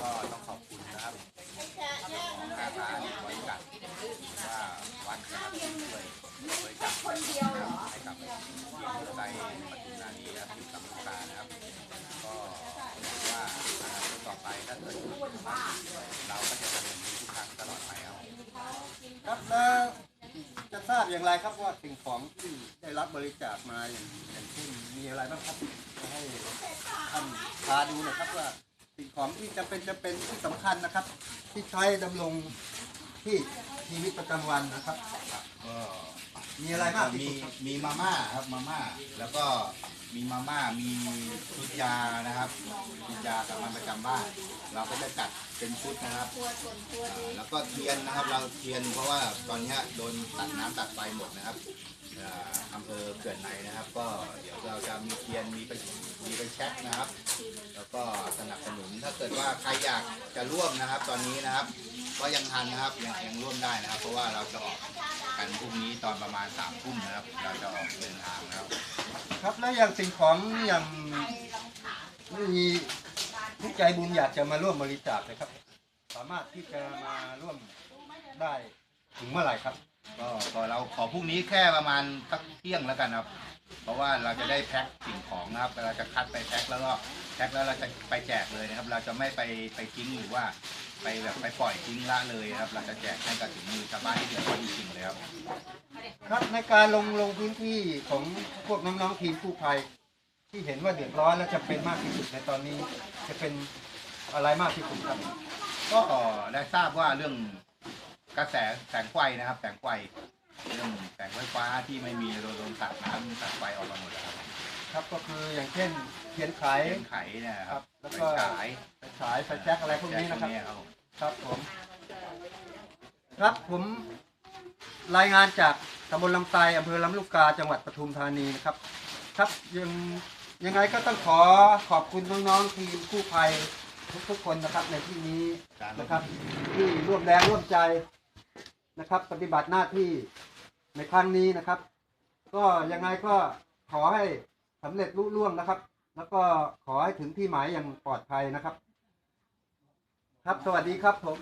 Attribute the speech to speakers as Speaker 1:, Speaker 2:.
Speaker 1: ก็ต้องขอบคุณนะครับของการร้านบริการว่าวัดนะครับช่วยบริจาคให้กับทีมใจปทุมธานีนะครับอยู่กับลูกตานะครับก็ว่าต่อไปถ้าเกิดเราก็จะทำอย่างนี้ทุกครั้งตลอดไปครับ
Speaker 2: ครับแล้วจะทราบอย่างไรครับว่าสิ่งของที่ได้รับบริจาคมาอย่างเช่นมีอะไรบ้างครับให้ท่านพาดูหน่อยครับว่าสิ่งของที่จะเป็นที่สำคัญนะครับ ที่ใช้ดำรงที่ชีวิตประจำวันนะครับ
Speaker 3: ก็
Speaker 2: มีอะไรบ้าง
Speaker 3: มีมาม่าครับมาม่าแล้วก็มีมาม่ามีชุดยานะครับชุดยาสามัญประจำบ้านเราก็จะจัดเป็นชุดนะครับแล้วก็เทียนนะครับเราเทียนเพราะว่าตอนนี้โดนตัดน้ำตัดไฟหมดนะครับอำเภอเขื่อนในนะครับก็เดี๋ยวเราจะมีเทียนมีไปแช็คนะครับแล้วก็สนับสนุนถ้าเกิดว่าใครอยากจะร่วมนะครับตอนนี้นะครับก็ยังทันนะครับยังร่วมได้นะครับเพราะว่าเราจะออกกันพรุ่งนี้ตอนประมาณ3 ทุ่มนะครับเราจะออกเดินทางนะครับ
Speaker 2: ครับแล้วอย่างสิ่งของอย่างมีผู้ใจบุญอยากจะมาร่วมบริจาคนะครับสามารถที่จะมาร่วมได้ถึงเมื่อไหร่ครับ
Speaker 3: ก็เราขอพรุ่งนี้แค่ประมาณสักเที่ยงแล้วกันครับเพราะว่าเราจะได้แพ็คสิ่งของนะครับเราจะคัดไปแพ็คแล้วก็แพ็คแล้วเราจะไปแจกเลยนะครับเราจะไม่ไปทิ้งหรือว่าไปปล่อยทิ้งละเลยครับเราจะแจกให้กับถึงมือชาวบ้านที่เดือดร้อนจริงๆเลยครับ
Speaker 2: ครับในการลงพื้นที่ของพวกน้องๆทีมกู้ภัยที่เห็นว่าเดือดร้อนและจะเป็นมากที่สุดในตอนนี้จะเป็นอะไรมากที่สุดครับ
Speaker 3: ก็ได้ทราบว่าเรื่องกระแสแสงไฟนะครับแสงไฟเรื่องแสงไฟฟ้าที่ไม่มีโดนตัดน้ำตัดไฟออกมาหมดครับ
Speaker 2: ครับก็คืออย่างเช่นเทียนไข
Speaker 3: เนี่ยครับ
Speaker 2: แล้วก็ฉายไฟแช็กอะไรพวกนี้นะครับครับผมรายงานจากตำบลลำไทรอำเภอลำลูกกาจังหวัดปทุมธานีนะครับครับยังไงก็ต้องขอบคุณน้องๆทีมกู้ภัยทุกคนนะครับในที่นี้นะครับที่ร่วมแรงร่วมใจนะครับปฏิบัติหน้าที่ในครั้งนี้นะครับก็ยังไงก็ขอให้สำเร็จลุล่วงนะครับแล้วก็ขอให้ถึงที่หมายอย่างปลอดภัยนะครับครับสวัสดีครับผม